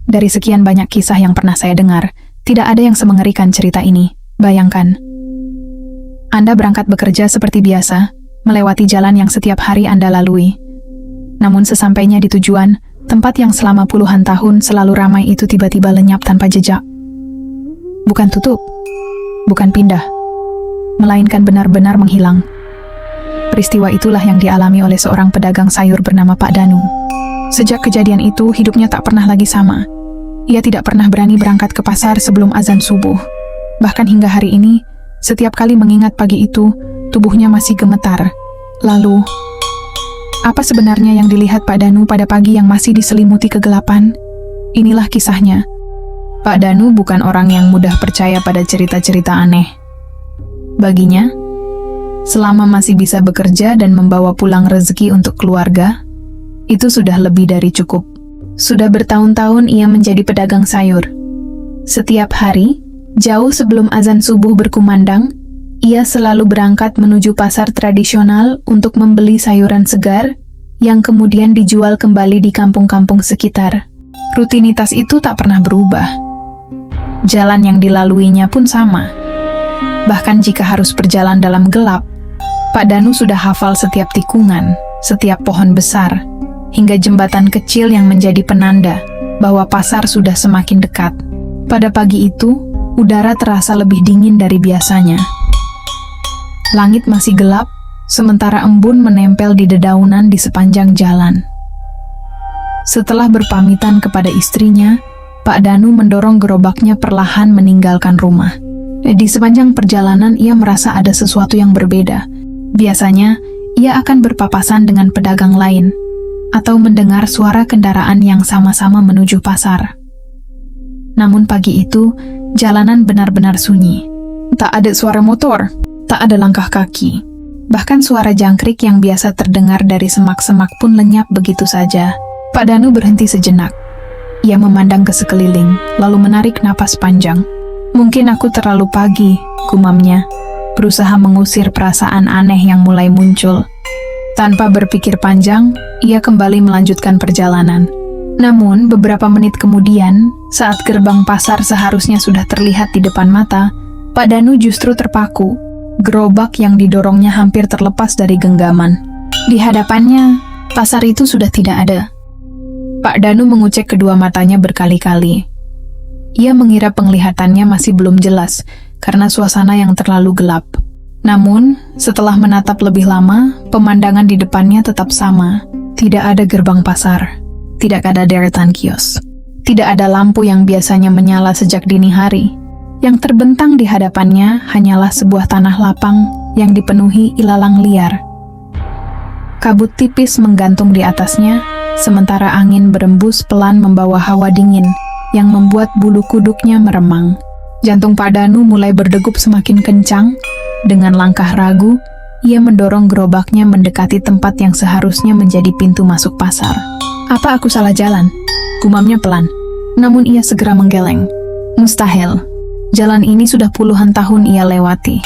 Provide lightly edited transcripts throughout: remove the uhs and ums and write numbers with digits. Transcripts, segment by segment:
Dari sekian banyak kisah yang pernah saya dengar, tidak ada yang semengerikan cerita ini. Bayangkan, Anda berangkat bekerja seperti biasa, melewati jalan yang setiap hari Anda lalui. Namun sesampainya di tujuan, tempat yang selama puluhan tahun selalu ramai itu tiba-tiba lenyap tanpa jejak. Bukan tutup, bukan pindah, melainkan benar-benar menghilang. Peristiwa itulah yang dialami oleh seorang pedagang sayur bernama Pak Danu. Sejak kejadian itu, hidupnya tak pernah lagi sama. Ia tidak pernah berani berangkat ke pasar sebelum azan subuh. Bahkan hingga hari ini, setiap kali mengingat pagi itu, tubuhnya masih gemetar. Lalu, apa sebenarnya yang dilihat Pak Danu pada pagi yang masih diselimuti kegelapan? Inilah kisahnya. Pak Danu bukan orang yang mudah percaya pada cerita-cerita aneh. Baginya, selama masih bisa bekerja dan membawa pulang rezeki untuk keluarga, itu sudah lebih dari cukup. Sudah bertahun-tahun ia menjadi pedagang sayur. Setiap hari, jauh sebelum azan subuh berkumandang, ia selalu berangkat menuju pasar tradisional untuk membeli sayuran segar yang kemudian dijual kembali di kampung-kampung sekitar. Rutinitas itu tak pernah berubah. Jalan yang dilaluinya pun sama. Bahkan jika harus berjalan dalam gelap, Pak Danu sudah hafal setiap tikungan, setiap pohon besar, hingga jembatan kecil yang menjadi penanda bahwa pasar sudah semakin dekat. Pada pagi itu, udara terasa lebih dingin dari biasanya. Langit masih gelap, sementara embun menempel di dedaunan di sepanjang jalan. Setelah berpamitan kepada istrinya, Pak Danu mendorong gerobaknya perlahan meninggalkan rumah. Di sepanjang perjalanan ia merasa ada sesuatu yang berbeda. Biasanya, ia akan berpapasan dengan pedagang lain, atau mendengar suara kendaraan yang sama-sama menuju pasar. Namun pagi itu, jalanan benar-benar sunyi. Tak ada suara motor, tak ada langkah kaki. Bahkan suara jangkrik yang biasa terdengar dari semak-semak pun lenyap begitu saja. Pak Danu berhenti sejenak. Ia memandang ke sekeliling, lalu menarik napas panjang. Mungkin aku terlalu pagi, gumamnya, berusaha mengusir perasaan aneh yang mulai muncul. Tanpa berpikir panjang, ia kembali melanjutkan perjalanan. Namun, beberapa menit kemudian, saat gerbang pasar seharusnya sudah terlihat di depan mata, Pak Danu justru terpaku. Gerobak yang didorongnya hampir terlepas dari genggaman. Di hadapannya, pasar itu sudah tidak ada. Pak Danu mengucek kedua matanya berkali-kali. Ia mengira penglihatannya masih belum jelas, karena suasana yang terlalu gelap. Namun, setelah menatap lebih lama, pemandangan di depannya tetap sama. Tidak ada gerbang pasar, tidak ada deretan kios, tidak ada lampu yang biasanya menyala sejak dini hari. Yang terbentang di hadapannya hanyalah sebuah tanah lapang yang dipenuhi ilalang liar. Kabut tipis menggantung di atasnya, sementara angin berembus pelan membawa hawa dingin yang membuat bulu kuduknya meremang. Jantung Pak Danu mulai berdegup semakin kencang. Dengan langkah ragu, ia mendorong gerobaknya mendekati tempat yang seharusnya menjadi pintu masuk pasar. Apa aku salah jalan? Gumamnya pelan. Namun ia segera menggeleng. Mustahil. Jalan ini sudah puluhan tahun ia lewati.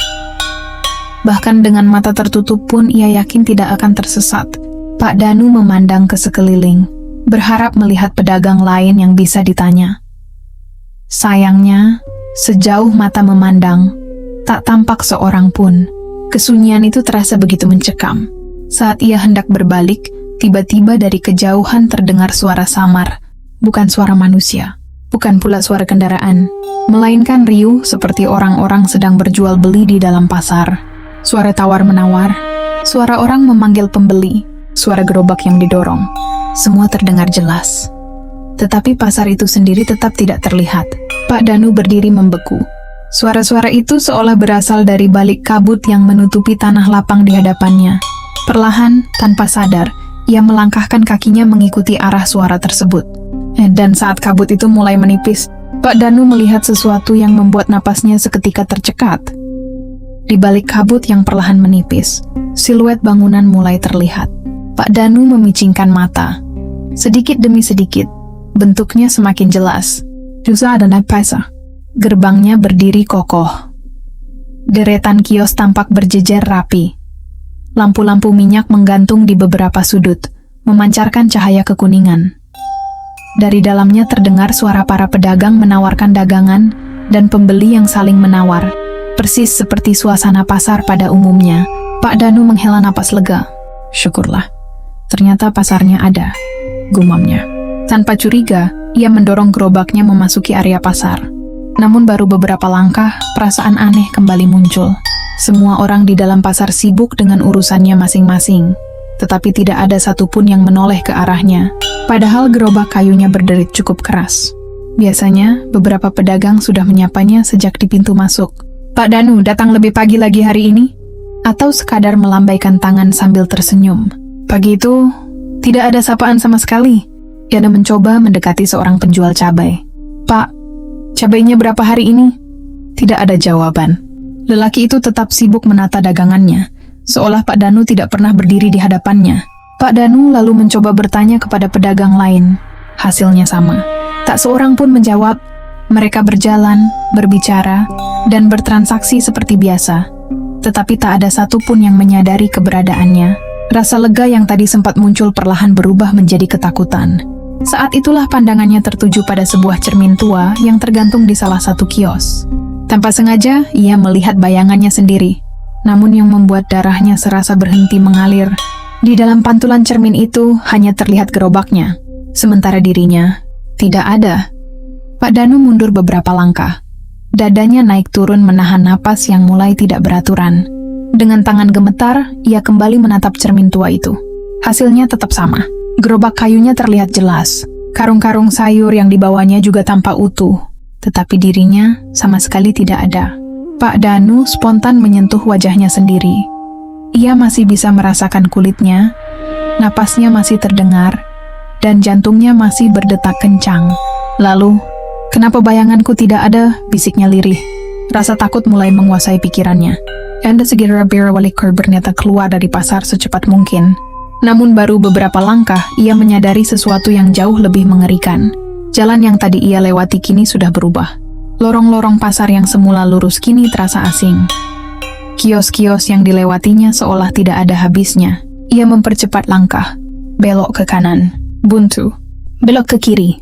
Bahkan dengan mata tertutup pun ia yakin tidak akan tersesat. Pak Danu memandang ke sekeliling, berharap melihat pedagang lain yang bisa ditanya. Sayangnya, sejauh mata memandang, tak tampak seorang pun. Kesunyian itu terasa begitu mencekam. Saat ia hendak berbalik, tiba-tiba dari kejauhan terdengar suara samar. Bukan suara manusia, bukan pula suara kendaraan, melainkan riuh seperti orang-orang sedang berjual beli di dalam pasar. Suara tawar-menawar, suara orang memanggil pembeli, suara gerobak yang didorong. Semua terdengar jelas. Tetapi pasar itu sendiri tetap tidak terlihat. Pak Danu berdiri membeku. Suara-suara itu seolah berasal dari balik kabut yang menutupi tanah lapang di hadapannya. Perlahan, tanpa sadar, ia melangkahkan kakinya mengikuti arah suara tersebut. Dan saat kabut itu mulai menipis, Pak Danu melihat sesuatu yang membuat napasnya seketika tercekat. Di balik kabut yang perlahan menipis, siluet bangunan mulai terlihat. Pak Danu memicingkan mata. Sedikit demi sedikit, bentuknya semakin jelas. Juga ada naik pasar. Gerbangnya berdiri kokoh. Deretan kios tampak berjejer rapi. Lampu-lampu minyak menggantung di beberapa sudut, memancarkan cahaya kekuningan. Dari dalamnya terdengar suara para pedagang menawarkan dagangan dan pembeli yang saling menawar. Persis seperti suasana pasar pada umumnya. Pak Danu menghela napas lega. Syukurlah, ternyata pasarnya ada, gumamnya. Tanpa curiga, ia mendorong gerobaknya memasuki area pasar. Namun baru beberapa langkah, perasaan aneh kembali muncul. Semua orang di dalam pasar sibuk dengan urusannya masing-masing. Tetapi tidak ada satupun yang menoleh ke arahnya. Padahal gerobak kayunya berderit cukup keras. Biasanya, beberapa pedagang sudah menyapanya sejak di pintu masuk. Pak Danu datang lebih pagi lagi hari ini? Atau sekadar melambaikan tangan sambil tersenyum. Pagi itu, tidak ada sapaan sama sekali. Yana mencoba mendekati seorang penjual cabai. Pak, cabainya berapa hari ini? Tidak ada jawaban. Lelaki itu tetap sibuk menata dagangannya. Seolah Pak Danu tidak pernah berdiri di hadapannya. Pak Danu lalu mencoba bertanya kepada pedagang lain. Hasilnya sama. Tak seorang pun menjawab. Mereka berjalan, berbicara, dan bertransaksi seperti biasa. Tetapi tak ada satupun yang menyadari keberadaannya. Rasa lega yang tadi sempat muncul perlahan berubah menjadi ketakutan. Saat itulah pandangannya tertuju pada sebuah cermin tua yang tergantung di salah satu kios. Tanpa sengaja, ia melihat bayangannya sendiri. Namun yang membuat darahnya serasa berhenti mengalir, di dalam pantulan cermin itu hanya terlihat gerobaknya. Sementara dirinya, tidak ada. Pak Danu mundur beberapa langkah. Dadanya naik turun menahan napas yang mulai tidak beraturan. Dengan tangan gemetar, ia kembali menatap cermin tua itu. Hasilnya tetap sama. Gerobak kayunya terlihat jelas. Karung-karung sayur yang dibawanya juga tampak utuh. Tetapi dirinya sama sekali tidak ada. Pak Danu spontan menyentuh wajahnya sendiri. Ia masih bisa merasakan kulitnya, napasnya masih terdengar, dan jantungnya masih berdetak kencang. Lalu, kenapa bayanganku tidak ada? Bisiknya lirih. Rasa takut mulai menguasai pikirannya. Anda segera berawalik berniat keluar dari pasar secepat mungkin. Namun baru beberapa langkah, ia menyadari sesuatu yang jauh lebih mengerikan. Jalan yang tadi ia lewati kini sudah berubah. Lorong-lorong pasar yang semula lurus kini terasa asing. Kios-kios yang dilewatinya seolah tidak ada habisnya. Ia mempercepat langkah. Belok ke kanan. Buntu. Belok ke kiri.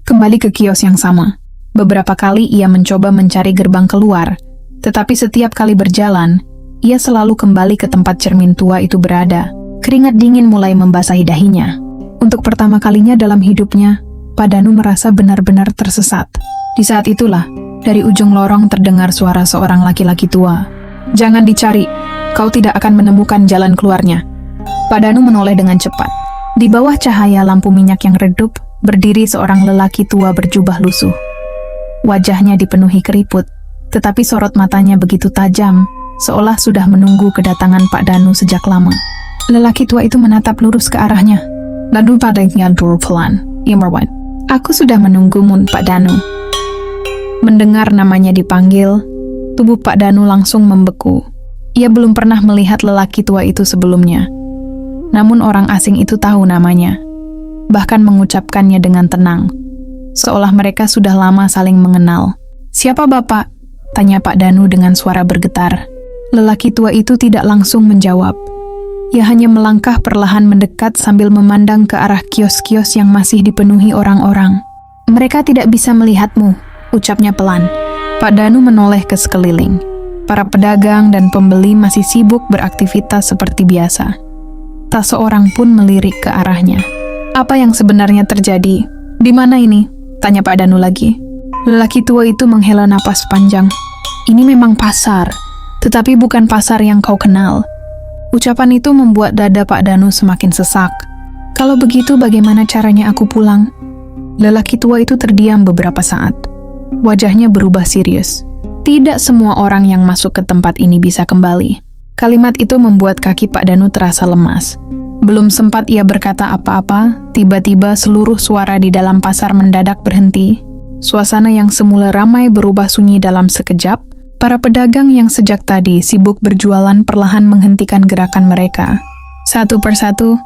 Kembali ke kios yang sama. Beberapa kali ia mencoba mencari gerbang keluar. Tetapi setiap kali berjalan, ia selalu kembali ke tempat cermin tua itu berada. Keringat dingin mulai membasahi dahinya. Untuk pertama kalinya dalam hidupnya, Pak Danu merasa benar-benar tersesat. Di saat itulah, dari ujung lorong terdengar suara seorang laki-laki tua. Jangan dicari, kau tidak akan menemukan jalan keluarnya. Pak Danu menoleh dengan cepat. Di bawah cahaya lampu minyak yang redup, berdiri seorang lelaki tua berjubah lusuh. Wajahnya dipenuhi keriput, tetapi sorot matanya begitu tajam, seolah sudah menunggu kedatangan Pak Danu sejak lama. Lelaki tua itu menatap lurus ke arahnya. Lalu padanya pelan, Imran. Aku sudah menunggumu, Pak Danu. Mendengar namanya dipanggil, tubuh Pak Danu langsung membeku. Ia belum pernah melihat lelaki tua itu sebelumnya. Namun orang asing itu tahu namanya. Bahkan mengucapkannya dengan tenang. Seolah mereka sudah lama saling mengenal. Siapa Bapak? Tanya Pak Danu dengan suara bergetar. Lelaki tua itu tidak langsung menjawab. Ia hanya melangkah perlahan mendekat sambil memandang ke arah kios-kios yang masih dipenuhi orang-orang. Mereka tidak bisa melihatmu, ucapnya pelan. Pak Danu menoleh ke sekeliling. Para pedagang dan pembeli masih sibuk beraktivitas seperti biasa. Tak seorang pun melirik ke arahnya. Apa yang sebenarnya terjadi? Di mana ini? Tanya Pak Danu lagi. Lelaki tua itu menghela napas panjang. Ini memang pasar, tetapi bukan pasar yang kau kenal. Ucapan itu membuat dada Pak Danu semakin sesak. Kalau begitu bagaimana caranya aku pulang? Lelaki tua itu terdiam beberapa saat. Wajahnya berubah serius. Tidak semua orang yang masuk ke tempat ini bisa kembali. Kalimat itu membuat kaki Pak Danu terasa lemas. Belum sempat ia berkata apa-apa, tiba-tiba seluruh suara di dalam pasar mendadak berhenti. Suasana yang semula ramai berubah sunyi dalam sekejap. Para pedagang yang sejak tadi sibuk berjualan perlahan menghentikan gerakan mereka. Satu persatu,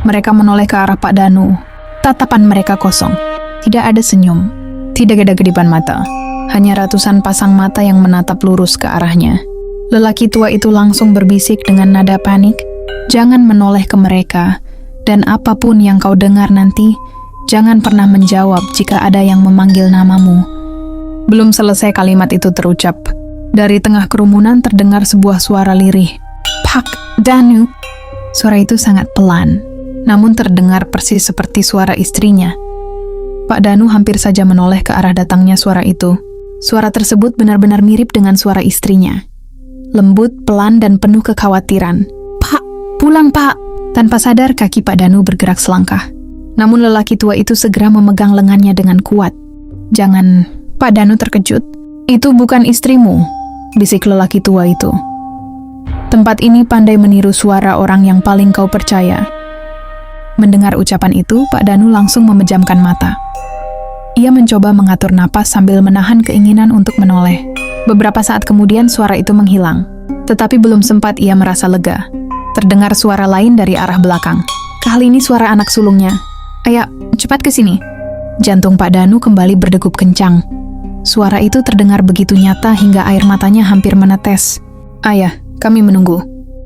mereka menoleh ke arah Pak Danu. Tatapan mereka kosong. Tidak ada senyum. Tidak ada kedipan mata. Hanya ratusan pasang mata yang menatap lurus ke arahnya. Lelaki tua itu langsung berbisik dengan nada panik. Jangan menoleh ke mereka. Dan apapun yang kau dengar nanti, Jangan pernah menjawab jika ada yang memanggil namamu. Belum selesai kalimat itu terucap. Dari tengah kerumunan terdengar sebuah suara lirih. Pak Danu. Suara itu sangat pelan, namun terdengar persis seperti suara istrinya. Pak Danu hampir saja menoleh ke arah datangnya suara itu. Suara tersebut benar-benar mirip dengan suara istrinya. Lembut, pelan, dan penuh kekhawatiran. Pak, pulang pak! Tanpa sadar kaki Pak Danu bergerak selangkah. Namun lelaki tua itu segera memegang lengannya dengan kuat. Jangan, Pak Danu terkejut. Itu bukan istrimu, bisik lelaki tua itu. Tempat ini pandai meniru suara orang yang paling kau percaya. Mendengar ucapan itu, Pak Danu langsung memejamkan mata. Ia mencoba mengatur napas sambil menahan keinginan untuk menoleh. Beberapa saat kemudian suara itu menghilang. Tetapi belum sempat ia merasa lega. Terdengar suara lain dari arah belakang. Kali ini suara anak sulungnya. Ayo, cepat ke sini. Jantung Pak Danu kembali berdegup kencang. Suara itu terdengar begitu nyata hingga air matanya hampir menetes. Ayah, kami menunggu.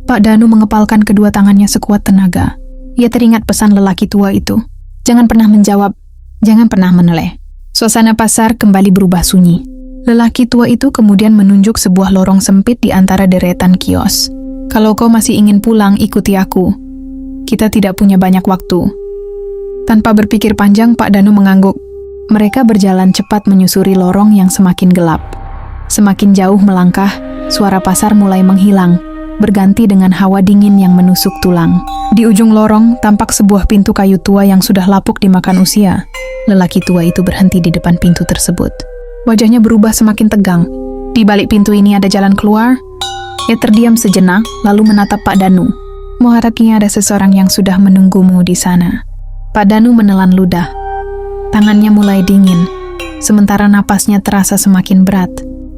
Pak Danu mengepalkan kedua tangannya sekuat tenaga. Ia teringat pesan lelaki tua itu. Jangan pernah menjawab, jangan pernah menoleh. Suasana pasar kembali berubah sunyi. Lelaki tua itu kemudian menunjuk sebuah lorong sempit di antara deretan kios. Kalau kau masih ingin pulang, ikuti aku. Kita tidak punya banyak waktu. Tanpa berpikir panjang, Pak Danu mengangguk. Mereka berjalan cepat menyusuri lorong yang semakin gelap. Semakin jauh melangkah, suara pasar mulai menghilang, berganti dengan hawa dingin yang menusuk tulang. Di ujung lorong, tampak sebuah pintu kayu tua yang sudah lapuk dimakan usia. Lelaki tua itu berhenti di depan pintu tersebut. Wajahnya berubah semakin tegang. Di balik pintu ini ada jalan keluar. Ia terdiam sejenak, lalu menatap Pak Danu. Mengharapnya ada seseorang yang sudah menunggumu di sana. Pak Danu menelan ludah. Tangannya mulai dingin, sementara napasnya terasa semakin berat.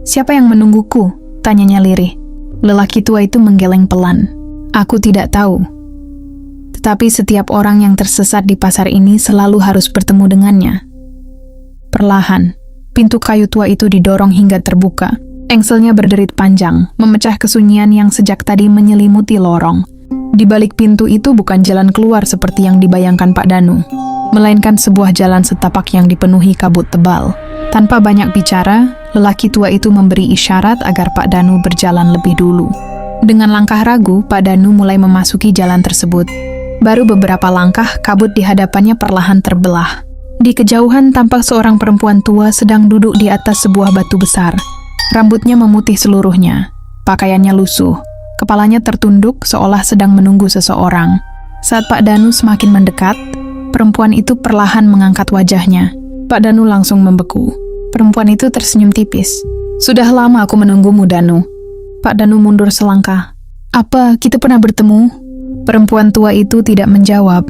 Siapa yang menungguku? Tanyanya lirih. Lelaki tua itu menggeleng pelan. Aku tidak tahu. Tetapi setiap orang yang tersesat di pasar ini selalu harus bertemu dengannya. Perlahan, pintu kayu tua itu didorong hingga terbuka. Engselnya berderit panjang, memecah kesunyian yang sejak tadi menyelimuti lorong. Di balik pintu itu bukan jalan keluar seperti yang dibayangkan Pak Danu, melainkan sebuah jalan setapak yang dipenuhi kabut tebal. Tanpa banyak bicara, lelaki tua itu memberi isyarat agar Pak Danu berjalan lebih dulu. Dengan langkah ragu, Pak Danu mulai memasuki jalan tersebut. Baru beberapa langkah, kabut di hadapannya perlahan terbelah. Di kejauhan tampak seorang perempuan tua sedang duduk di atas sebuah batu besar. Rambutnya memutih seluruhnya, pakaiannya lusuh, kepalanya tertunduk seolah sedang menunggu seseorang. Saat Pak Danu semakin mendekat, perempuan itu perlahan mengangkat wajahnya. Pak Danu langsung membeku. Perempuan itu tersenyum tipis. Sudah lama aku menunggumu, Danu. Pak Danu mundur selangkah. Apa kita pernah bertemu? Perempuan tua itu tidak menjawab.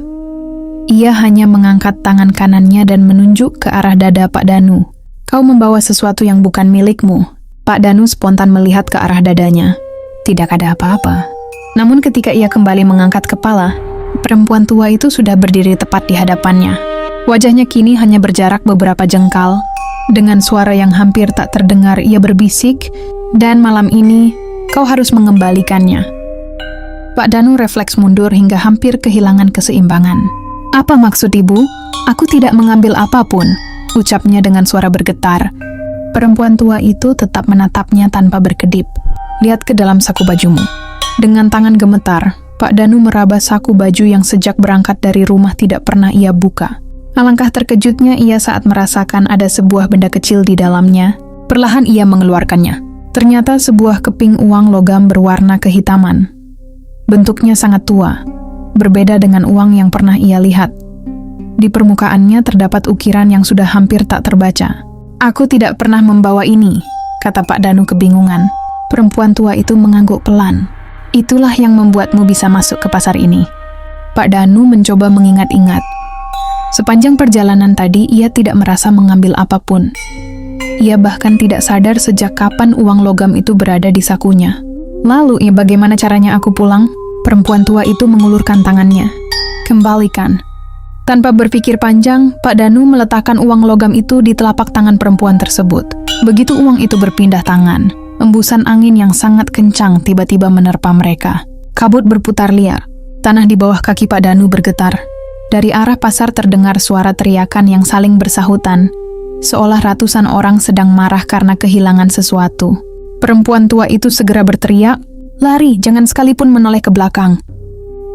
Ia hanya mengangkat tangan kanannya dan menunjuk ke arah dada Pak Danu. Kau membawa sesuatu yang bukan milikmu. Pak Danu spontan melihat ke arah dadanya. Tidak ada apa-apa. Namun ketika ia kembali mengangkat kepala, perempuan tua itu sudah berdiri tepat di hadapannya. Wajahnya kini hanya berjarak beberapa jengkal. Dengan suara yang hampir tak terdengar, ia berbisik, dan malam ini kau harus mengembalikannya. Pak Danu refleks mundur hingga hampir kehilangan keseimbangan. Apa maksud ibu? Aku tidak mengambil apapun, ucapnya dengan suara bergetar. Perempuan tua itu tetap menatapnya tanpa berkedip. Lihat ke dalam saku bajumu. Dengan tangan gemetar, Pak Danu meraba saku baju yang sejak berangkat dari rumah tidak pernah ia buka. Alangkah terkejutnya ia saat merasakan ada sebuah benda kecil di dalamnya. Perlahan ia mengeluarkannya. Ternyata sebuah keping uang logam berwarna kehitaman. Bentuknya sangat tua, berbeda dengan uang yang pernah ia lihat. Di permukaannya terdapat ukiran yang sudah hampir tak terbaca. Aku tidak pernah membawa ini, kata Pak Danu kebingungan. Perempuan tua itu mengangguk pelan. Itulah yang membuatmu bisa masuk ke pasar ini. Pak Danu mencoba mengingat-ingat. Sepanjang perjalanan tadi, ia tidak merasa mengambil apapun. Ia bahkan tidak sadar sejak kapan uang logam itu berada di sakunya. Lalu, bagaimana caranya aku pulang? Perempuan tua itu mengulurkan tangannya. Kembalikan. Tanpa berpikir panjang, Pak Danu meletakkan uang logam itu di telapak tangan perempuan tersebut. Begitu uang itu berpindah tangan, embusan angin yang sangat kencang tiba-tiba menerpa mereka. Kabut berputar liar. Tanah di bawah kaki Pak Danu bergetar. Dari arah pasar terdengar suara teriakan yang saling bersahutan, seolah ratusan orang sedang marah karena kehilangan sesuatu. Perempuan tua itu segera berteriak, "Lari, jangan sekalipun menoleh ke belakang."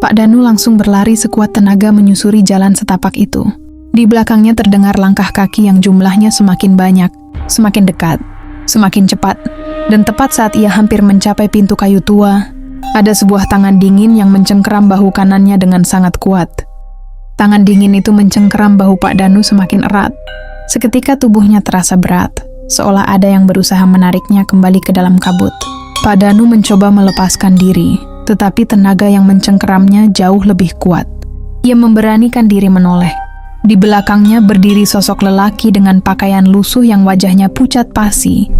Pak Danu langsung berlari sekuat tenaga menyusuri jalan setapak itu. Di belakangnya terdengar langkah kaki yang jumlahnya semakin banyak, semakin dekat, semakin cepat, dan tepat saat ia hampir mencapai pintu kayu tua, ada sebuah tangan dingin yang mencengkeram bahu kanannya dengan sangat kuat. Tangan dingin itu mencengkeram bahu Pak Danu semakin erat. Seketika tubuhnya terasa berat, seolah ada yang berusaha menariknya kembali ke dalam kabut. Pak Danu mencoba melepaskan diri, tetapi tenaga yang mencengkeramnya jauh lebih kuat. Ia memberanikan diri menoleh. Di belakangnya berdiri sosok lelaki dengan pakaian lusuh yang wajahnya pucat pasi.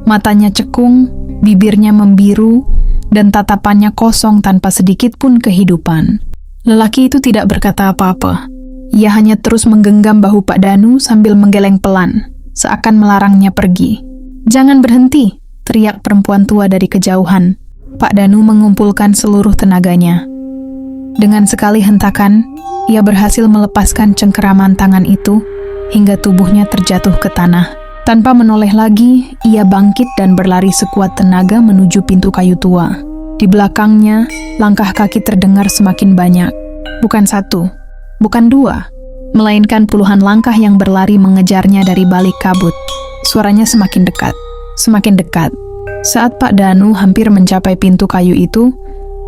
Matanya cekung, bibirnya membiru, dan tatapannya kosong tanpa sedikit pun kehidupan. Lelaki itu tidak berkata apa-apa. Ia hanya terus menggenggam bahu Pak Danu sambil menggeleng pelan, seakan melarangnya pergi. "Jangan berhenti!" teriak perempuan tua dari kejauhan. Pak Danu mengumpulkan seluruh tenaganya. Dengan sekali hentakan, ia berhasil melepaskan cengkeraman tangan itu hingga tubuhnya terjatuh ke tanah. Tanpa menoleh lagi, ia bangkit dan berlari sekuat tenaga menuju pintu kayu tua. Di belakangnya, langkah kaki terdengar semakin banyak. Bukan satu, bukan dua, melainkan puluhan langkah yang berlari mengejarnya dari balik kabut. Suaranya semakin dekat, semakin dekat. Saat Pak Danu hampir mencapai pintu kayu itu,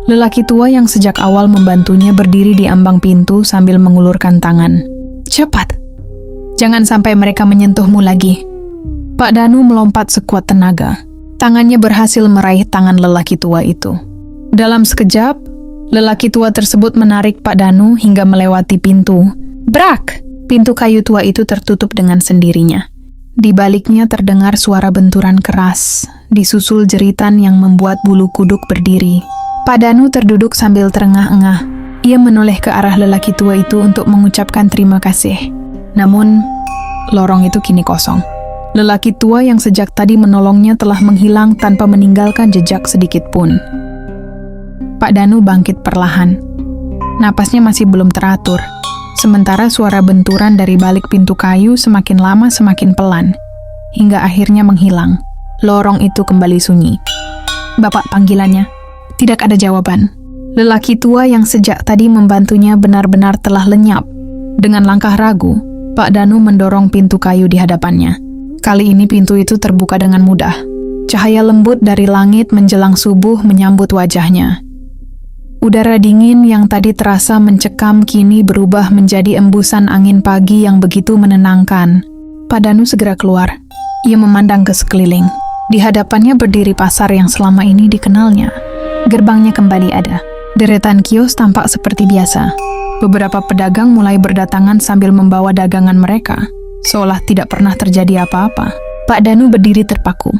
lelaki tua yang sejak awal membantunya berdiri di ambang pintu sambil mengulurkan tangan. "Cepat! Jangan sampai mereka menyentuhmu lagi." Pak Danu melompat sekuat tenaga. Tangannya berhasil meraih tangan lelaki tua itu. Dalam sekejap, lelaki tua tersebut menarik Pak Danu hingga melewati pintu. Brak! Pintu kayu tua itu tertutup dengan sendirinya. Di baliknya terdengar suara benturan keras, disusul jeritan yang membuat bulu kuduk berdiri. Pak Danu terduduk sambil terengah-engah. Ia menoleh ke arah lelaki tua itu untuk mengucapkan terima kasih. Namun, lorong itu kini kosong. Lelaki tua yang sejak tadi menolongnya telah menghilang tanpa meninggalkan jejak sedikit pun. Pak Danu bangkit perlahan. Napasnya masih belum teratur, sementara suara benturan dari balik pintu kayu semakin lama semakin pelan, hingga akhirnya menghilang. Lorong itu kembali sunyi. "Bapak," panggilannya. Tidak ada jawaban. Lelaki tua yang sejak tadi membantunya benar-benar telah lenyap. Dengan langkah ragu, Pak Danu mendorong pintu kayu di hadapannya. Kali ini pintu itu terbuka dengan mudah. Cahaya lembut dari langit menjelang subuh menyambut wajahnya. Udara dingin yang tadi terasa mencekam kini berubah menjadi embusan angin pagi yang begitu menenangkan. Pak Danu segera keluar. Ia memandang ke sekeliling. Di hadapannya berdiri pasar yang selama ini dikenalnya. Gerbangnya kembali ada. Deretan kios tampak seperti biasa. Beberapa pedagang mulai berdatangan sambil membawa dagangan mereka, seolah tidak pernah terjadi apa-apa. Pak Danu berdiri terpaku.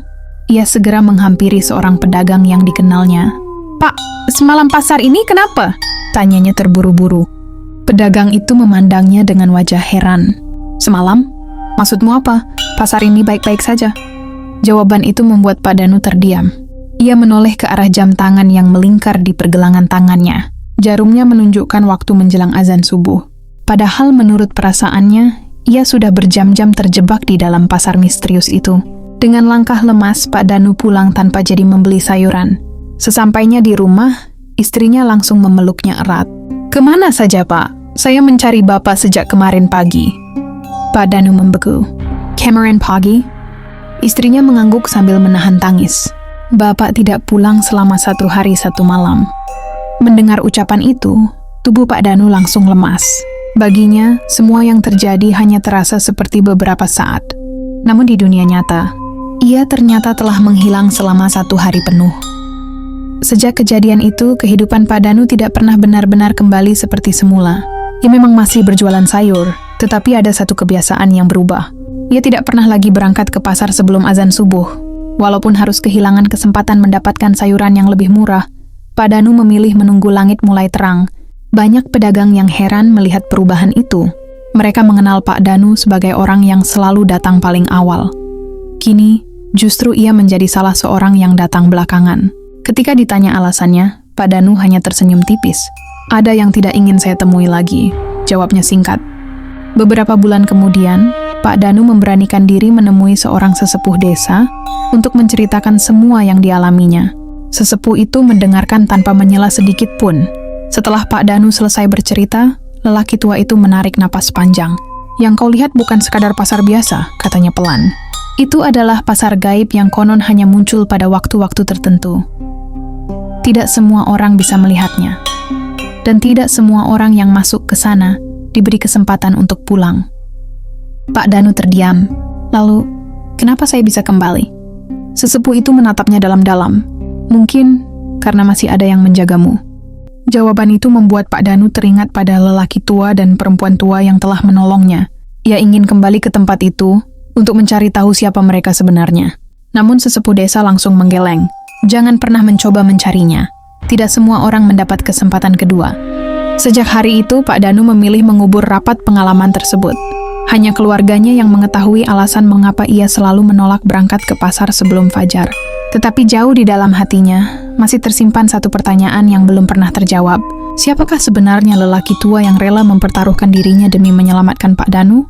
Ia segera menghampiri seorang pedagang yang dikenalnya. "Pak, semalam pasar ini kenapa?" tanyanya terburu-buru. Pedagang itu memandangnya dengan wajah heran. "Semalam? Maksudmu apa? Pasar ini baik-baik saja." Jawaban itu membuat Pak Danu terdiam. Ia menoleh ke arah jam tangan yang melingkar di pergelangan tangannya. Jarumnya menunjukkan waktu menjelang azan subuh. Padahal menurut perasaannya, ia sudah berjam-jam terjebak di dalam pasar misterius itu. Dengan langkah lemas, Pak Danu pulang tanpa jadi membeli sayuran. Sesampainya di rumah, istrinya langsung memeluknya erat. "Kemana saja, Pak? Saya mencari Bapak sejak kemarin pagi." Pak Danu membeku. "Kemarin pagi?" Istrinya mengangguk sambil menahan tangis. "Bapak tidak pulang selama 1 hari 1 malam." Mendengar ucapan itu, tubuh Pak Danu langsung lemas. Baginya, semua yang terjadi hanya terasa seperti beberapa saat. Namun di dunia nyata, ia ternyata telah menghilang selama 1 hari penuh. Sejak kejadian itu, kehidupan Pak Danu tidak pernah benar-benar kembali seperti semula. Ia memang masih berjualan sayur, tetapi ada satu kebiasaan yang berubah. Ia tidak pernah lagi berangkat ke pasar sebelum azan subuh. Walaupun harus kehilangan kesempatan mendapatkan sayuran yang lebih murah, Pak Danu memilih menunggu langit mulai terang. Banyak pedagang yang heran melihat perubahan itu. Mereka mengenal Pak Danu sebagai orang yang selalu datang paling awal. Kini, justru ia menjadi salah seorang yang datang belakangan. Ketika ditanya alasannya, Pak Danu hanya tersenyum tipis. "Ada yang tidak ingin saya temui lagi. jawabnya singkat. Beberapa bulan kemudian, Pak Danu memberanikan diri menemui seorang sesepuh desa untuk menceritakan semua yang dialaminya. Sesepuh itu mendengarkan tanpa menyela sedikit pun. Setelah Pak Danu selesai bercerita, lelaki tua itu menarik napas panjang. "Yang kau lihat bukan sekadar pasar biasa," katanya pelan. "Itu adalah pasar gaib yang konon hanya muncul pada waktu-waktu tertentu. Tidak semua orang bisa melihatnya. Dan tidak semua orang yang masuk ke sana diberi kesempatan untuk pulang." Pak Danu terdiam. "Lalu, kenapa saya bisa kembali?" Sesepuh itu menatapnya dalam-dalam. "Mungkin karena masih ada yang menjagamu." Jawaban itu membuat Pak Danu teringat pada lelaki tua dan perempuan tua yang telah menolongnya. Ia ingin kembali ke tempat itu untuk mencari tahu siapa mereka sebenarnya. Namun sesepuh desa langsung menggeleng. "Jangan pernah mencoba mencarinya. Tidak semua orang mendapat kesempatan kedua." Sejak hari itu, Pak Danu memilih mengubur rapat pengalaman tersebut. Hanya keluarganya yang mengetahui alasan mengapa ia selalu menolak berangkat ke pasar sebelum fajar. Tetapi jauh di dalam hatinya, masih tersimpan satu pertanyaan yang belum pernah terjawab. Siapakah sebenarnya lelaki tua yang rela mempertaruhkan dirinya demi menyelamatkan Pak Danu?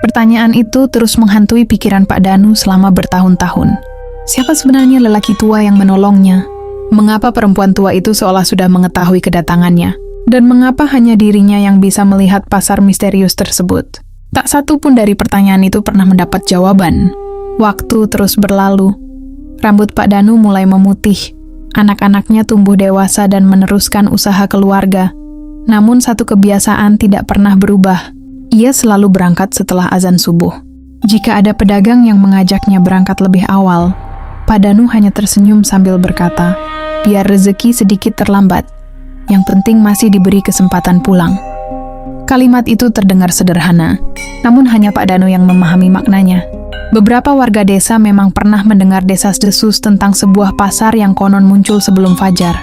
Pertanyaan itu terus menghantui pikiran Pak Danu selama bertahun-tahun. Siapa sebenarnya lelaki tua yang menolongnya? Mengapa perempuan tua itu seolah sudah mengetahui kedatangannya? Dan mengapa hanya dirinya yang bisa melihat pasar misterius tersebut? Tak satu pun dari pertanyaan itu pernah mendapat jawaban. Waktu terus berlalu. Rambut Pak Danu mulai memutih. Anak-anaknya tumbuh dewasa dan meneruskan usaha keluarga. Namun satu kebiasaan tidak pernah berubah. Ia selalu berangkat setelah azan subuh. Jika ada pedagang yang mengajaknya berangkat lebih awal, Pak Danu hanya tersenyum sambil berkata, "Biar rezeki sedikit terlambat. Yang penting masih diberi kesempatan pulang." Kalimat itu terdengar sederhana, namun hanya Pak Danu yang memahami maknanya. Beberapa warga desa memang pernah mendengar desas-desus tentang sebuah pasar yang konon muncul sebelum fajar.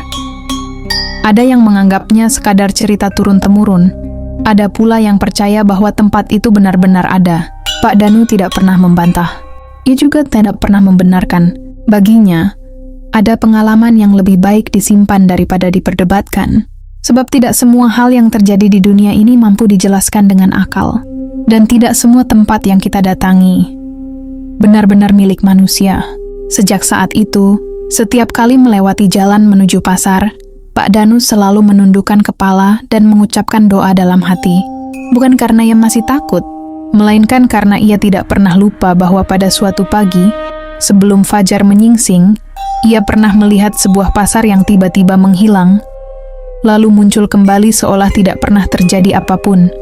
Ada yang menganggapnya sekadar cerita turun-temurun. Ada pula yang percaya bahwa tempat itu benar-benar ada. Pak Danu tidak pernah membantah. Ia juga tidak pernah membenarkan. Baginya, ada pengalaman yang lebih baik disimpan daripada diperdebatkan. Sebab tidak semua hal yang terjadi di dunia ini mampu dijelaskan dengan akal. Dan tidak semua tempat yang kita datangi benar-benar milik manusia. Sejak saat itu, setiap kali melewati jalan menuju pasar, Pak Danu selalu menundukkan kepala dan mengucapkan doa dalam hati. Bukan karena ia masih takut, melainkan karena ia tidak pernah lupa bahwa pada suatu pagi, sebelum fajar menyingsing, ia pernah melihat sebuah pasar yang tiba-tiba menghilang, lalu muncul kembali seolah tidak pernah terjadi apapun.